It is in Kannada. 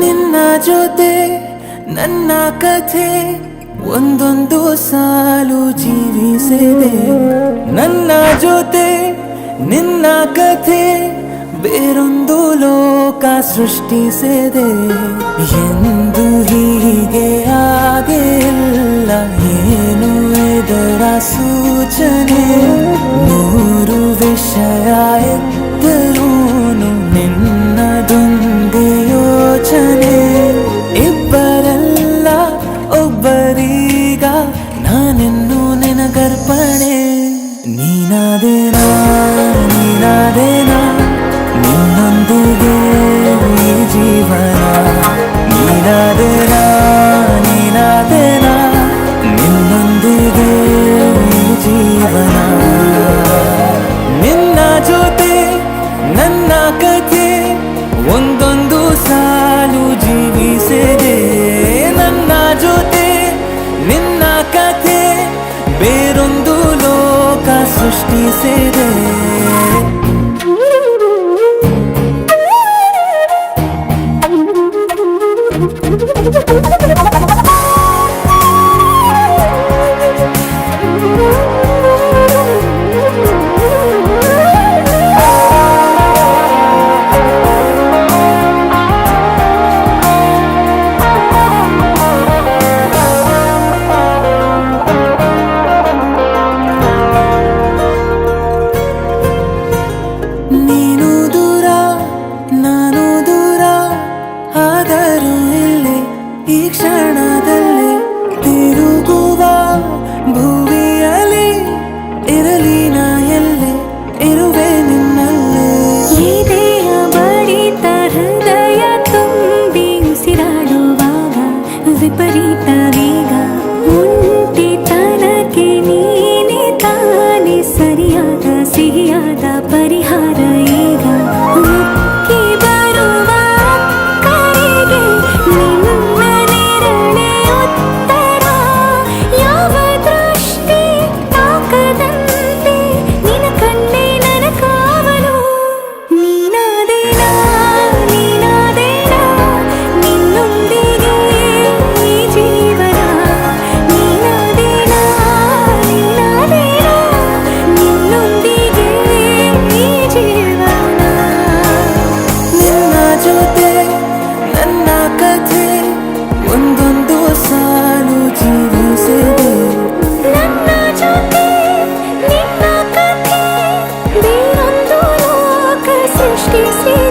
ನಿನ್ನ ಜೊತೆ ನನ್ನ ಕಥೆ ಒಂದೊಂದು ಸಾಲು ಜೀವಿಸಿದೆ. ನನ್ನ ಜೊತೆ ನಿನ್ನ ಕಥೆ ಬೇರೊಂದು ಲೋಕ ಸೃಷ್ಟಿಸಿದೆ. ಎಂದು ಹೀಗೆ ಆಗಿಲ್ಲ, ಏನು ಇದರ ಸೂಚನೆ? ನೂರು ವಿಷಯ ಇದ್ದರೂನು ನಿನ್ನದೊಂದೇ ಯೋಚನೆ. ಇಬ್ಬರಲ್ಲ ಒಬ್ಬರೀಗ ನಾನಿನ್ನು ನಿನಗರ್ಪಣೆ. ನೀನಾದೇನಾ ನೀನಾದೇನಾ ನಿನ್ನೊಂದಿಗೆ ಈ ಜೀವನ. ನೀನಾದೇನಾ ನೀನಾದೇನಾ ನಿನ್ನೊಂದಿಗೆ ಈ ಜೀವನ. ನಿನ್ನ ಜೊತೆ ನನ್ನ ಕಥೆ ಒಂದೊಂದು ಸಾಲು ಜೀವಿಸಿದೆ. ನನ್ನ ಜೊತೆ ನಿನ್ನ ಕಥೆ ಬೇರೊಂದು ಲೋಕ ಸೃಷ್ಟಿಸಿದೆ. ನೀನು ದೂರ ನಾನು ದೂರ ಆದರೂ ಇಲ್ಲಿ ಈ ಕ್ಷಣದಲ್ಲಿ ತಿರುಗುವ ಭುವಿಯಲ್ಲಿ ಇರಲಿ ನಾ ಎಲ್ಲೆ ಇರುವೆ ನಿನ್ನಲ್ಲೇ. ಎದೆಯ ಬಡಿತ ಹೃದಯ ತುಂಬಿ ಉಸಿರಾಡುವಾಗ ವಿಪರೀತ ವೇಗ. ಒಂಟಿತನಕ್ಕೆ ನೀನೆ ತಾನೆ ಸರಿಯಾದ ಸಿಹಿಯಾದ ಪರಿಹಾರ ಈಗ. ಉಕ್ಕಿ ಬರುವ ಕರೆಗೆ ನಿನ್ನ ನೆರಳೆ ಉತ್ತರ. ಯಾವ ದೃಷ್ಟಿ ತಾಕದಂತೆ ನಿನ ಕಣ್ಣೆ ನನ್ನ ಕಾವಲು. ನೀನಾದೇನಾ ನೀನಾದೇನಾ ನಿನ್ನೊಂದಿಗೆ ಈ ಜೀವನ. ನೀನಾದೇನಾ ನೀನಾದೇನಾ ನಿನ್ನೊಂದಿಗೆ ಈ ಜೀವನ. ನಿನ್ನ ಜೊತೆ ನನ್ನ ಕಥೆ ಒಂದೊಂದು ಸಾಲು ಜೀವಿಸಿದೆ. ನನ್ನ ಜೊತೆ ನಿನ್ನ ಕಥೆ ಬೇರೊಂದು ಲೋಕ ಸೃಷ್ಟಿಸಿದೆ.